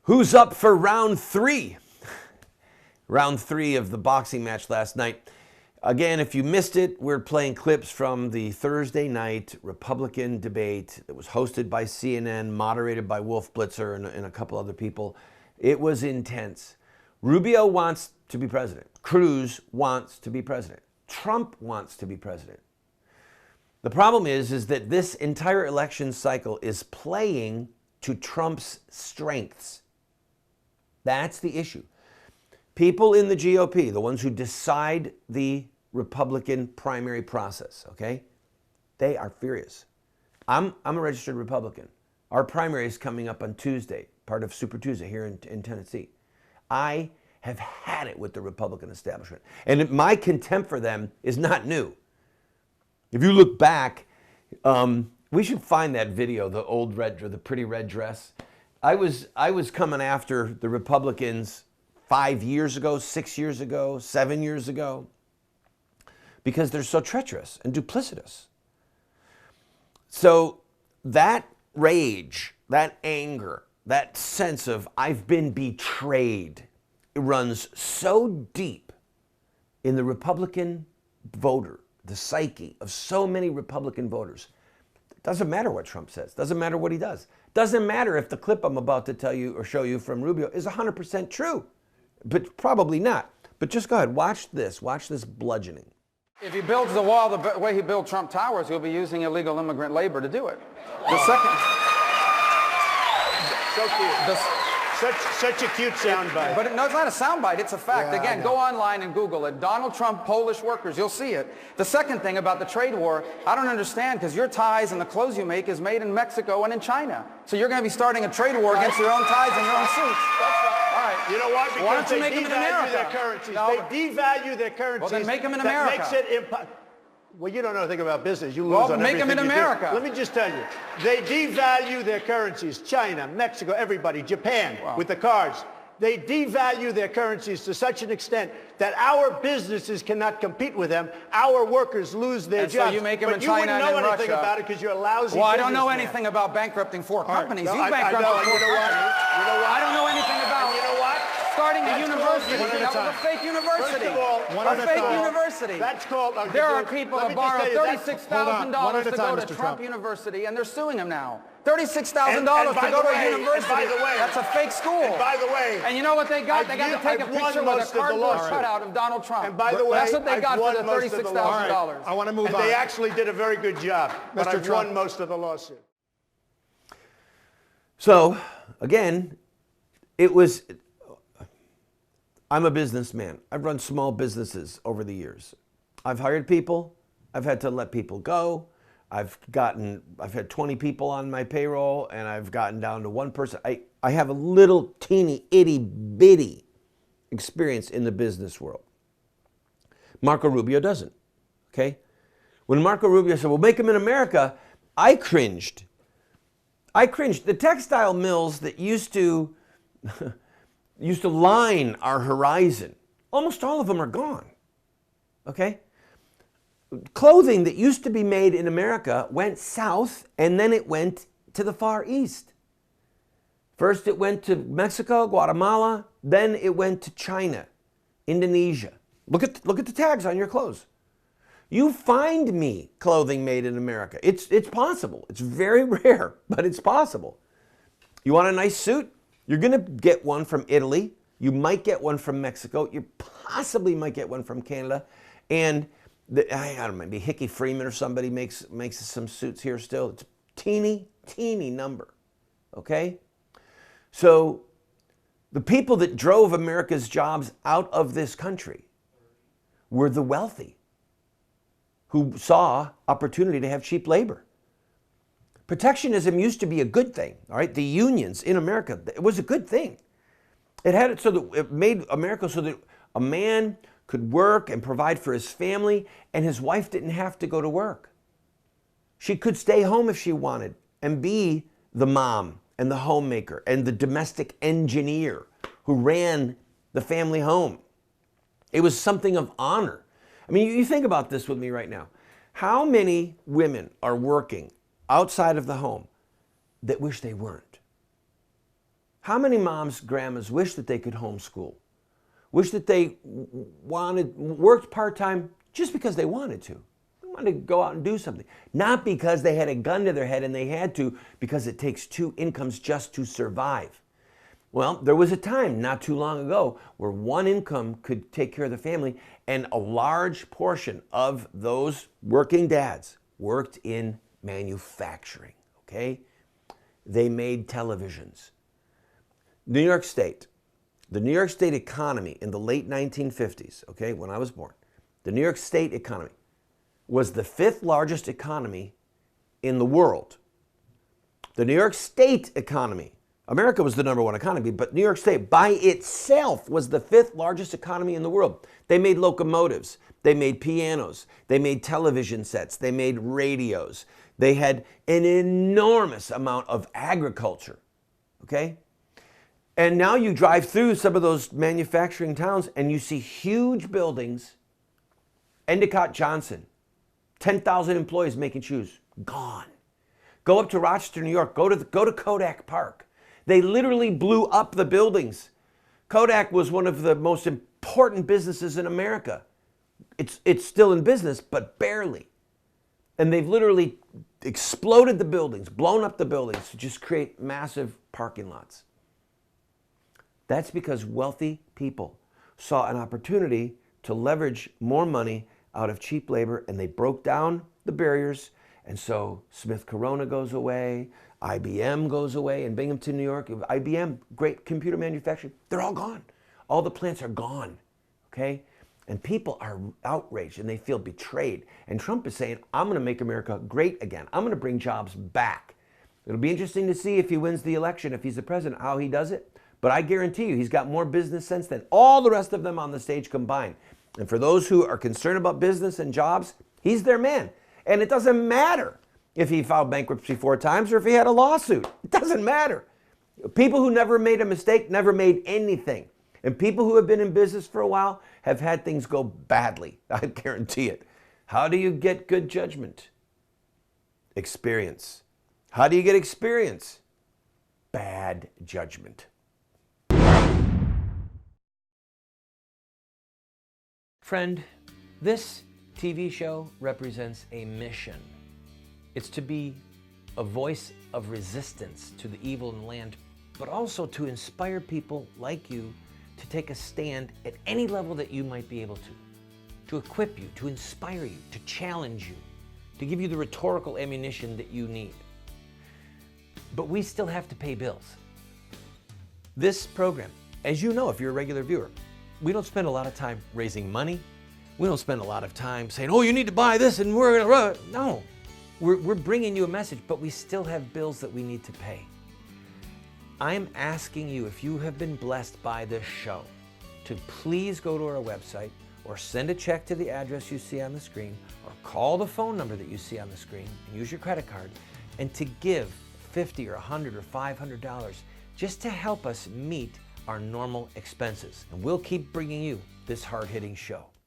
Who's up for round three? Round three of the boxing match last night. Again, if you missed it, we're playing clips from the Thursday night Republican debate that was hosted by CNN, moderated by Wolf Blitzer and a couple other people. It was intense. Rubio wants to be president. Cruz wants to be president. Trump wants to be president. The problem is that this entire election cycle is playing to Trump's strengths. That's the issue. People in the GOP, the ones who decide the Republican primary process, okay, they are furious. I'm a registered Republican. Our primary is coming up on Tuesday, part of Super Tuesday here in Tennessee. I have had it with the Republican establishment. And my contempt for them is not new. If you look back, we should find that video, the old red, or the pretty red dress. I was coming after the Republicans 5 years ago, 6 years ago, 7 years ago, because they're so treacherous and duplicitous. So that rage, that anger, that sense of I've been betrayed, it runs so deep in the Republican voter, the psyche of so many Republican voters. It doesn't matter what Trump says. Doesn't matter what he does. Doesn't matter if the clip I'm about to tell you or show you from Rubio is 100% true, but probably not. But just go ahead, watch this bludgeoning. If he builds the wall the way he built Trump Towers, he'll be using illegal immigrant labor to do it. The second... So cute. Such a cute soundbite. But no, it's not a soundbite, it's a fact. Yeah, again, go online and Google it. Donald Trump, Polish workers, you'll see it. The second thing about the trade war, I don't understand, because your ties and the clothes you make is made in Mexico and in China. So you're going to be starting a trade war against your own ties and your own suits. That's right. All right. You know what? Because why don't you make them in America? Their currencies. No. They devalue their currencies. Well, then make them in America. That makes it impossible. Well, you don't know anything about business. You lose well, on make them in America. Let me just tell you. They devalue their currencies. China, Mexico, everybody, Japan, with the cars. They devalue their currencies to such an extent that our businesses cannot compete with them. Our workers lose their jobs. So you make them in But China you and wouldn't in know anything Russia. about it because you're a lousy Well, I don't know businessman. anything about bankrupting four companies. No, You I bankrupted know, four you know what? companies. You know what? I don't know anything about You know what? starting a That's university. called- That was a fake university. First of all, a fake university. That's called... There are people that borrow $36,000 to go to Mr. Trump University, and they're suing him now. $36,000 And to go to a and university. by the way, That's a fake school. And by the way, and you know what they got? They got to take a I've won picture with most a of the cardboard lawsuit. cutout of Donald Trump. And by the way, that's what they I've got won for the most of the $36,000. I want to move and on. they actually did a very good job. But I've Trump. won most of the lawsuit. So, again, I'm a businessman. I've run small businesses over the years. I've hired people. I've had to let people go. I've had 20 people on my payroll, and I've gotten down to one person. I have a little teeny itty bitty experience in the business world. Marco Rubio doesn't, okay? When Marco Rubio said, well, make them in America, I cringed. The textile mills that used to line our horizon, almost all of them are gone, okay? Clothing that used to be made in America went south, and then it went to the Far East. First it went to Mexico, Guatemala, then it went to China, Indonesia. Look at the tags on your clothes. You find me clothing made in America. It's possible. It's very rare, but it's possible. You want a nice suit? You're going to get one from Italy. You might get one from Mexico. You possibly might get one from Canada. And I don't know, maybe Hickey Freeman or somebody makes some suits here still. It's a teeny number, okay? So the people that drove America's jobs out of this country were the wealthy who saw opportunity to have cheap labor. Protectionism used to be a good thing, all right? The unions in America, it was a good thing. It had it so that it made America so that a man could work and provide for his family, and his wife didn't have to go to work. She could stay home if she wanted and be the mom and the homemaker and the domestic engineer who ran the family home. It was something of honor. I mean, you think about this with me right now. How many women are working outside of the home that wish they weren't? How many moms, grandmas wish that they could homeschool? Wish that they worked part-time just because they wanted to. They wanted to go out and do something. Not because they had a gun to their head and they had to, because it takes two incomes just to survive. Well, there was a time not too long ago where one income could take care of the family, and a large portion of those working dads worked in manufacturing, okay? They made televisions. New York State, the New York State economy in the late 1950s, okay, when I was born, the New York State economy was the 5th largest economy in the world. The New York State economy, America was the #1 economy, but New York State by itself was the 5th largest economy in the world. They made locomotives, they made pianos, they made television sets, they made radios. They had an enormous amount of agriculture, okay? And now you drive through some of those manufacturing towns and you see huge buildings. Endicott Johnson, 10,000 employees making shoes, gone. Go up to Rochester, New York, go to Kodak Park. They literally blew up the buildings. Kodak was one of the most important businesses in America. It's still in business, but barely. And they've literally exploded the buildings, blown up the buildings to just create massive parking lots. That's because wealthy people saw an opportunity to leverage more money out of cheap labor, and they broke down the barriers. And so Smith Corona goes away, IBM goes away in Binghamton, New York. IBM, great computer manufacturing, they're all gone. All the plants are gone, okay? And people are outraged and they feel betrayed. And Trump is saying, I'm gonna make America great again. I'm gonna bring jobs back. It'll be interesting to see if he wins the election, if he's the president, how he does it. But I guarantee you, he's got more business sense than all the rest of them on the stage combined. And for those who are concerned about business and jobs, he's their man. And it doesn't matter if he filed bankruptcy 4 times or if he had a lawsuit. It doesn't matter. People who never made a mistake never made anything. And people who have been in business for a while have had things go badly. I guarantee it. How do you get good judgment? Experience. How do you get experience? Bad judgment. Friend, this TV show represents a mission. It's to be a voice of resistance to the evil in the land, but also to inspire people like you to take a stand at any level that you might be able to equip you, to inspire you, to challenge you, to give you the rhetorical ammunition that you need. But we still have to pay bills. This program, as you know if you're a regular viewer, we don't spend a lot of time raising money. We don't spend a lot of time saying, oh, you need to buy this and we're gonna run. No, we're bringing you a message, but we still have bills that we need to pay. I'm asking you, if you have been blessed by this show, to please go to our website or send a check to the address you see on the screen or call the phone number that you see on the screen and use your credit card, and to give $50 or $100 or $500 just to help us meet our normal expenses. And we'll keep bringing you this hard-hitting show.